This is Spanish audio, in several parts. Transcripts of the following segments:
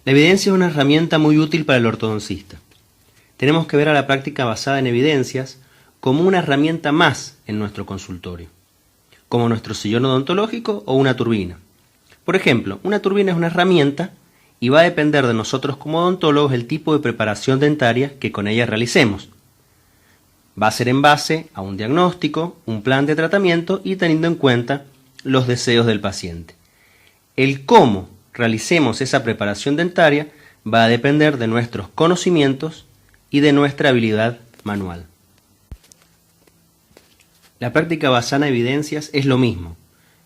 La evidencia es una herramienta muy útil para el ortodoncista. Tenemos que ver a la práctica basada en evidencias como una herramienta más en nuestro consultorio, como nuestro sillón odontológico o una turbina. Por ejemplo, una turbina es una herramienta y va a depender de nosotros como odontólogos el tipo de preparación dentaria que con ella realicemos. Va a ser en base a un diagnóstico, un plan de tratamiento y teniendo en cuenta los deseos del paciente. El cómo realicemos esa preparación dentaria va a depender de nuestros conocimientos y de nuestra habilidad manual. La práctica basada en evidencias es lo mismo.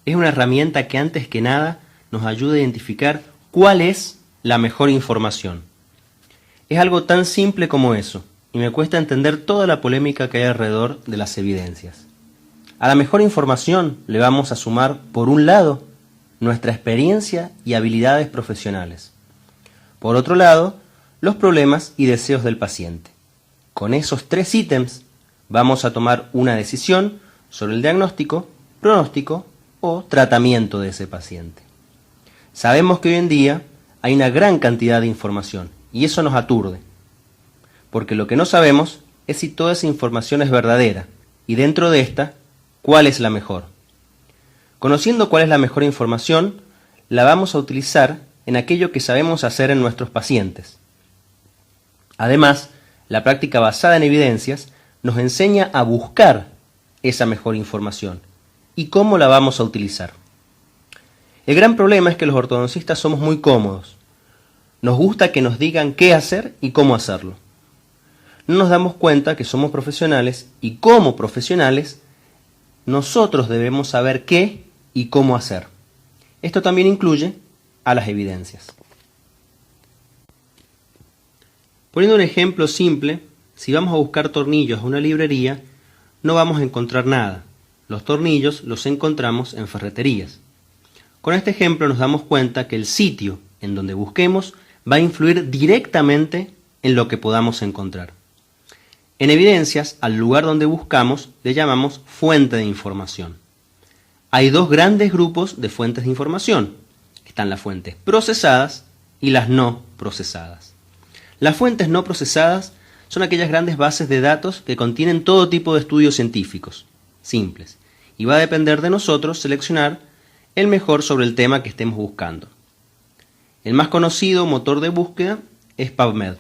Es una herramienta que antes que nada nos ayuda a identificar cuál es la mejor información. Es algo tan simple como eso, y me cuesta entender toda la polémica que hay alrededor de las evidencias. A la mejor información le vamos a sumar, por un lado, nuestra experiencia y habilidades profesionales. Por otro lado, los problemas y deseos del paciente. Con esos 3 ítems vamos a tomar una decisión sobre el diagnóstico, pronóstico o tratamiento de ese paciente. Sabemos que hoy en día hay una gran cantidad de información y eso nos aturde, porque lo que no sabemos es si toda esa información es verdadera y dentro de esta, ¿cuál es la mejor? Conociendo cuál es la mejor información, la vamos a utilizar en aquello que sabemos hacer en nuestros pacientes. Además, la práctica basada en evidencias nos enseña a buscar esa mejor información y cómo la vamos a utilizar. El gran problema es que los ortodoncistas somos muy cómodos. Nos gusta que nos digan qué hacer y cómo hacerlo. No nos damos cuenta que somos profesionales y como profesionales nosotros debemos saber qué y cómo hacer. Esto también incluye a las evidencias. Poniendo un ejemplo simple, si vamos a buscar tornillos a una librería, no vamos a encontrar nada. Los tornillos los encontramos en ferreterías. Con este ejemplo nos damos cuenta que el sitio en donde busquemos va a influir directamente en lo que podamos encontrar. En evidencias, al lugar donde buscamos le llamamos fuente de información. Hay 2 grandes grupos de fuentes de información. Están las fuentes procesadas y las no procesadas. Las fuentes no procesadas son aquellas grandes bases de datos que contienen todo tipo de estudios científicos, simples, y va a depender de nosotros seleccionar el mejor sobre el tema que estemos buscando. El más conocido motor de búsqueda es PubMed.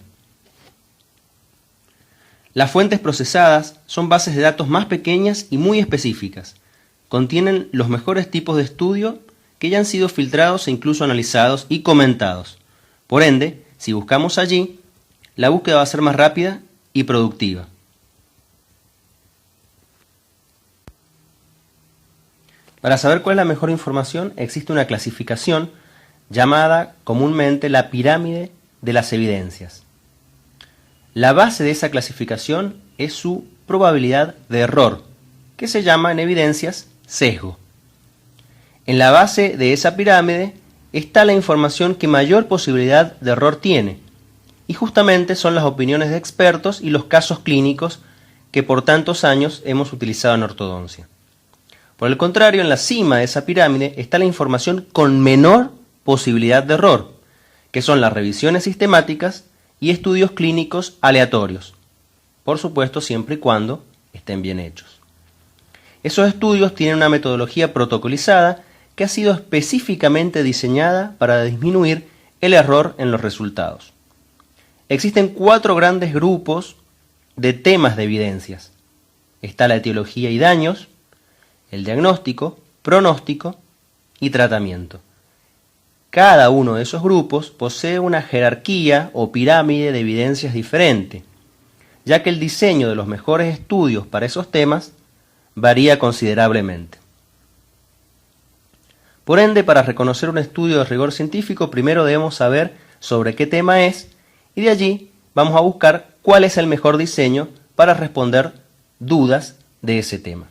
Las fuentes procesadas son bases de datos más pequeñas y muy específicas. Contienen los mejores tipos de estudio que ya han sido filtrados e incluso analizados y comentados. Por ende, si buscamos allí, la búsqueda va a ser más rápida y productiva. Para saber cuál es la mejor información, existe una clasificación llamada comúnmente la pirámide de las evidencias. La base de esa clasificación es su probabilidad de error, que se llama en evidencias sesgo. En la base de esa pirámide está la información que mayor posibilidad de error tiene, y justamente son las opiniones de expertos y los casos clínicos que por tantos años hemos utilizado en ortodoncia. Por el contrario, en la cima de esa pirámide está la información con menor posibilidad de error, que son las revisiones sistemáticas y estudios clínicos aleatorios, por supuesto siempre y cuando estén bien hechos. Esos estudios tienen una metodología protocolizada que ha sido específicamente diseñada para disminuir el error en los resultados. Existen 4 grandes grupos de temas de evidencias. Está la etiología y daños, el diagnóstico, pronóstico y tratamiento. Cada uno de esos grupos posee una jerarquía o pirámide de evidencias diferente, ya que el diseño de los mejores estudios para esos temas varía considerablemente. Por ende, para reconocer un estudio de rigor científico, primero debemos saber sobre qué tema es y de allí vamos a buscar cuál es el mejor diseño para responder dudas de ese tema.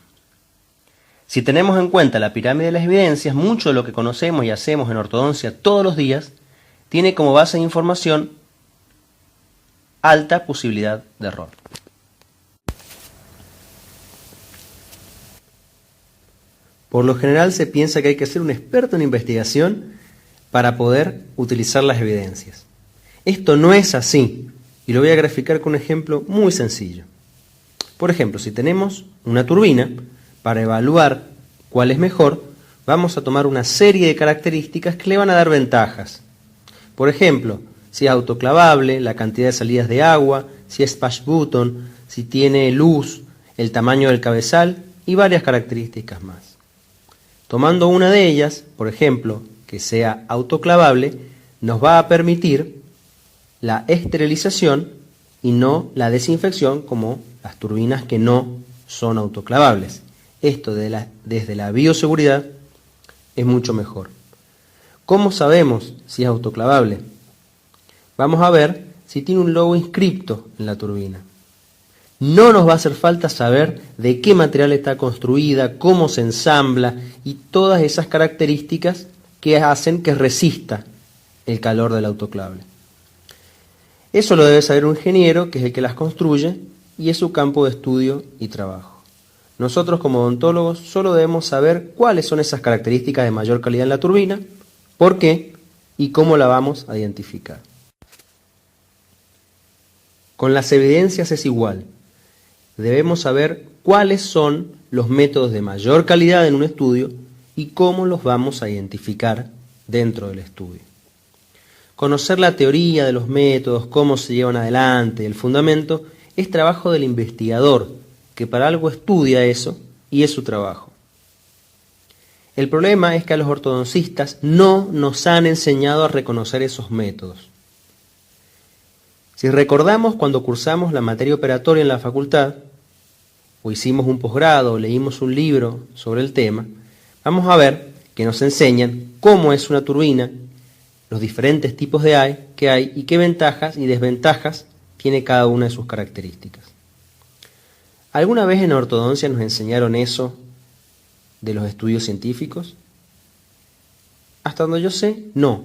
Si tenemos en cuenta la pirámide de las evidencias, mucho de lo que conocemos y hacemos en ortodoncia todos los días tiene como base de información alta posibilidad de error. Por lo general se piensa que hay que ser un experto en investigación para poder utilizar las evidencias. Esto no es así, y lo voy a graficar con un ejemplo muy sencillo. Por ejemplo, si tenemos una turbina, para evaluar cuál es mejor, vamos a tomar una serie de características que le van a dar ventajas. Por ejemplo, si es autoclavable, la cantidad de salidas de agua, si es push button, si tiene luz, el tamaño del cabezal y varias características más. Tomando una de ellas, por ejemplo, que sea autoclavable, nos va a permitir la esterilización y no la desinfección como las turbinas que no son autoclavables. Esto desde la bioseguridad es mucho mejor. ¿Cómo sabemos si es autoclavable? Vamos a ver si tiene un logo inscripto en la turbina. No nos va a hacer falta saber de qué material está construida, cómo se ensambla y todas esas características que hacen que resista el calor del autoclave. Eso lo debe saber un ingeniero, que es el que las construye, y es su campo de estudio y trabajo. Nosotros como odontólogos solo debemos saber cuáles son esas características de mayor calidad en la turbina, por qué y cómo la vamos a identificar. Con las evidencias es igual. Debemos saber cuáles son los métodos de mayor calidad en un estudio y cómo los vamos a identificar dentro del estudio. Conocer la teoría de los métodos, cómo se llevan adelante, el fundamento, es trabajo del investigador, que para algo estudia eso y es su trabajo. El problema es que a los ortodoncistas no nos han enseñado a reconocer esos métodos. Si recordamos cuando cursamos la materia operatoria en la facultad, o hicimos un posgrado o leímos un libro sobre el tema, vamos a ver que nos enseñan cómo es una turbina, los diferentes tipos que hay y qué ventajas y desventajas tiene cada una de sus características. ¿Alguna vez en ortodoncia nos enseñaron eso de los estudios científicos? Hasta donde yo sé, no.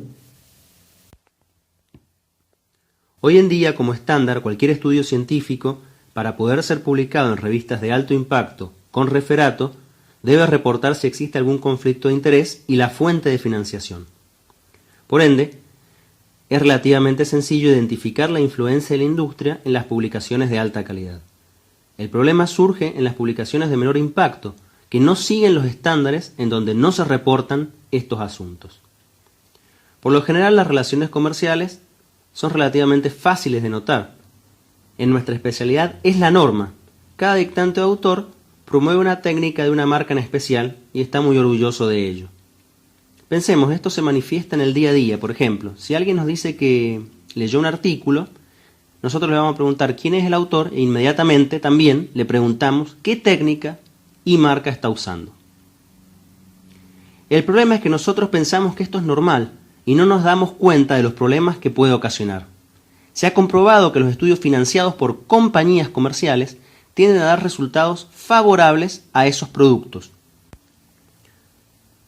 Hoy en día, como estándar, cualquier estudio científico, para poder ser publicado en revistas de alto impacto con referato, debe reportar si existe algún conflicto de interés y la fuente de financiación. Por ende, es relativamente sencillo identificar la influencia de la industria en las publicaciones de alta calidad. El problema surge en las publicaciones de menor impacto, que no siguen los estándares en donde no se reportan estos asuntos. Por lo general, las relaciones comerciales son relativamente fáciles de notar. En nuestra especialidad es la norma. Cada dictante o autor promueve una técnica de una marca en especial y está muy orgulloso de ello. Pensemos, esto se manifiesta en el día a día. Por ejemplo, si alguien nos dice que leyó un artículo, nosotros le vamos a preguntar quién es el autor e inmediatamente también le preguntamos qué técnica y marca está usando. El problema es que nosotros pensamos que esto es normal y no nos damos cuenta de los problemas que puede ocasionar. Se ha comprobado que los estudios financiados por compañías comerciales tienden a dar resultados favorables a esos productos.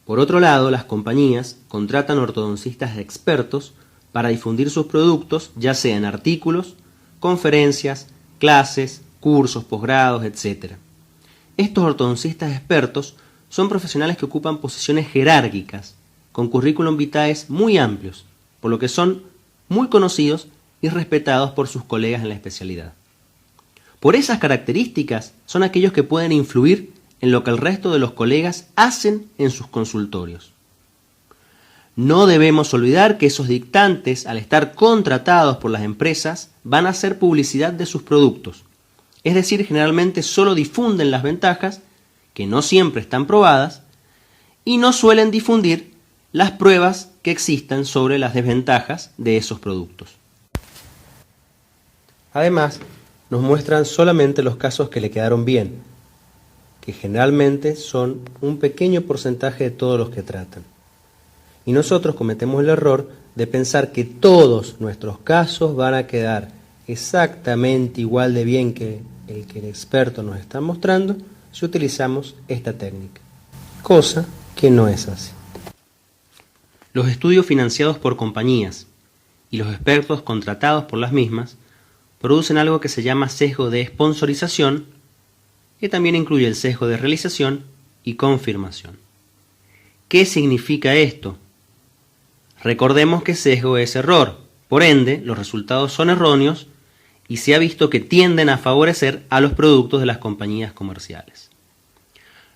Por otro lado, las compañías contratan ortodoncistas expertos para difundir sus productos, ya sea en artículos, conferencias, clases, cursos, posgrados, etc. Estos ortodoncistas expertos son profesionales que ocupan posiciones jerárquicas, con currículum vitae muy amplios, por lo que son muy conocidos y respetados por sus colegas en la especialidad. Por esas características son aquellos que pueden influir en lo que el resto de los colegas hacen en sus consultorios. No debemos olvidar que esos dictantes, al estar contratados por las empresas, van a hacer publicidad de sus productos. Es decir, generalmente solo difunden las ventajas, que no siempre están probadas, y no suelen difundir las pruebas que existan sobre las desventajas de esos productos. Además, nos muestran solamente los casos que le quedaron bien, que generalmente son un pequeño porcentaje de todos los que tratan. Y nosotros cometemos el error de pensar que todos nuestros casos van a quedar exactamente igual de bien que el experto nos está mostrando si utilizamos esta técnica, cosa que no es así. Los estudios financiados por compañías y los expertos contratados por las mismas producen algo que se llama sesgo de sponsorización, que también incluye el sesgo de realización y confirmación. ¿Qué significa esto? Recordemos que sesgo es error Por ende, los resultados son erróneos y se ha visto que tienden a favorecer a los productos de las compañías comerciales.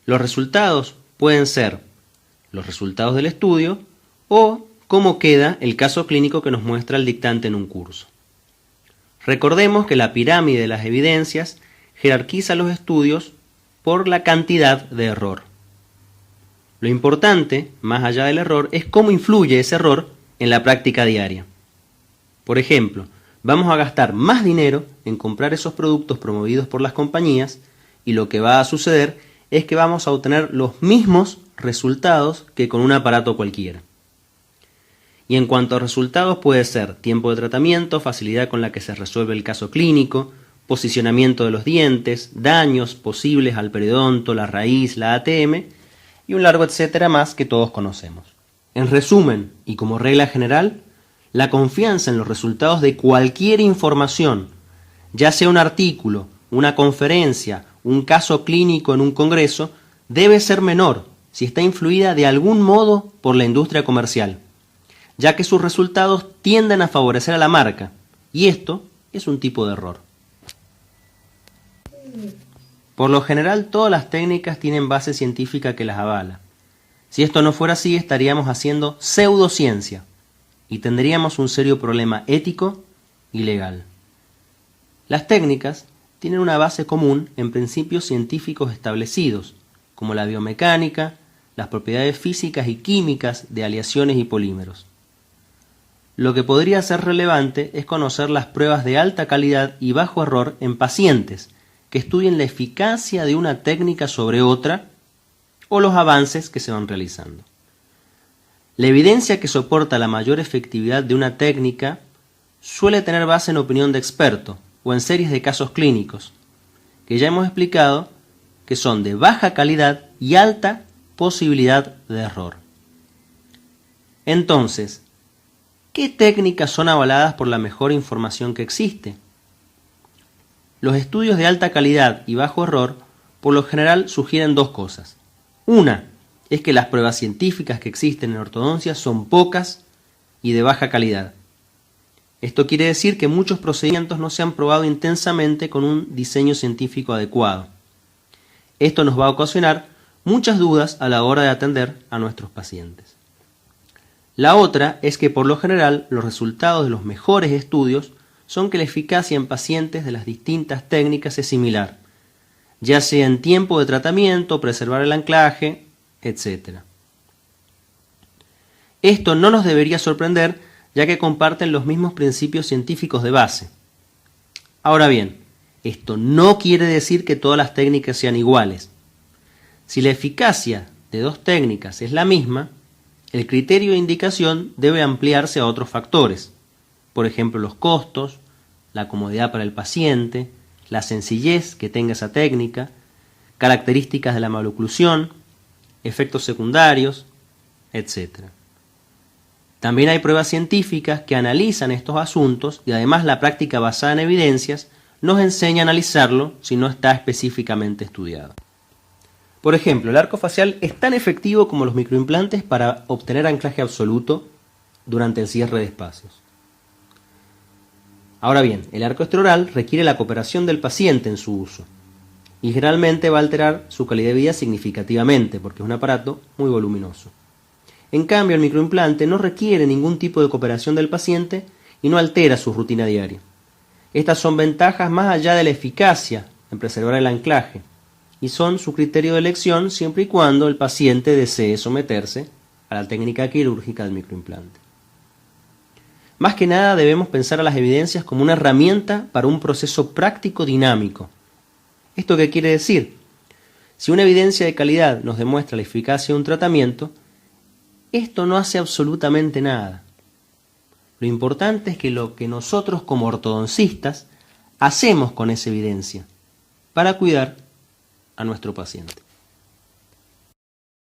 Los resultados pueden ser los resultados del estudio o cómo queda el caso clínico que nos muestra el dictante en un curso. Recordemos que la pirámide de las evidencias jerarquiza los estudios por la cantidad de error. Lo importante, más allá del error, es cómo influye ese error en la práctica diaria. Por ejemplo, vamos a gastar más dinero en comprar esos productos promovidos por las compañías y lo que va a suceder es que vamos a obtener los mismos resultados que con un aparato cualquiera. Y en cuanto a resultados puede ser tiempo de tratamiento, facilidad con la que se resuelve el caso clínico, posicionamiento de los dientes, daños posibles al periodonto, la raíz, la ATM y un largo etcétera más que todos conocemos. En resumen, y como regla general, la confianza en los resultados de cualquier información, ya sea un artículo, una conferencia, un caso clínico en un congreso, debe ser menor si está influida de algún modo por la industria comercial, ya que sus resultados tienden a favorecer a la marca, y esto es un tipo de error. Por lo general, todas las técnicas tienen base científica que las avala. Si esto no fuera así, estaríamos haciendo pseudociencia y tendríamos un serio problema ético y legal. Las técnicas tienen una base común en principios científicos establecidos, como la biomecánica, las propiedades físicas y químicas de aleaciones y polímeros. Lo que podría ser relevante es conocer las pruebas de alta calidad y bajo error en pacientes que estudien la eficacia de una técnica sobre otra o los avances que se van realizando. La evidencia que soporta la mayor efectividad de una técnica suele tener base en opinión de experto o en series de casos clínicos, que ya hemos explicado que son de baja calidad y alta posibilidad de error. Entonces, ¿qué técnicas son avaladas por la mejor información que existe? Los estudios de alta calidad y bajo error por lo general sugieren dos cosas. Una es que las pruebas científicas que existen en ortodoncia son pocas y de baja calidad. Esto quiere decir que muchos procedimientos no se han probado intensamente con un diseño científico adecuado. Esto nos va a ocasionar muchas dudas a la hora de atender a nuestros pacientes. La otra es que por lo general los resultados de los mejores estudios son que la eficacia en pacientes de las distintas técnicas es similar, ya sea en tiempo de tratamiento, preservar el anclaje, etc. Esto no nos debería sorprender, ya que comparten los mismos principios científicos de base. Ahora bien, esto no quiere decir que todas las técnicas sean iguales. Si la eficacia de dos técnicas es la misma, el criterio de indicación debe ampliarse a otros factores, por ejemplo los costos, la comodidad para el paciente, la sencillez que tenga esa técnica, características de la maloclusión, efectos secundarios, etc. También hay pruebas científicas que analizan estos asuntos y además la práctica basada en evidencias nos enseña a analizarlo si no está específicamente estudiado. Por ejemplo, el arco facial es tan efectivo como los microimplantes para obtener anclaje absoluto durante el cierre de espacios. Ahora bien, el arco extraoral requiere la cooperación del paciente en su uso y generalmente va a alterar su calidad de vida significativamente porque es un aparato muy voluminoso. En cambio, el microimplante no requiere ningún tipo de cooperación del paciente y no altera su rutina diaria. Estas son ventajas más allá de la eficacia en preservar el anclaje y son su criterio de elección siempre y cuando el paciente desee someterse a la técnica quirúrgica del microimplante. Más que nada debemos pensar a las evidencias como una herramienta para un proceso práctico dinámico. ¿Esto qué quiere decir? Si una evidencia de calidad nos demuestra la eficacia de un tratamiento, esto no hace absolutamente nada. Lo importante es que lo que nosotros como ortodoncistas hacemos con esa evidencia para cuidar a nuestro paciente.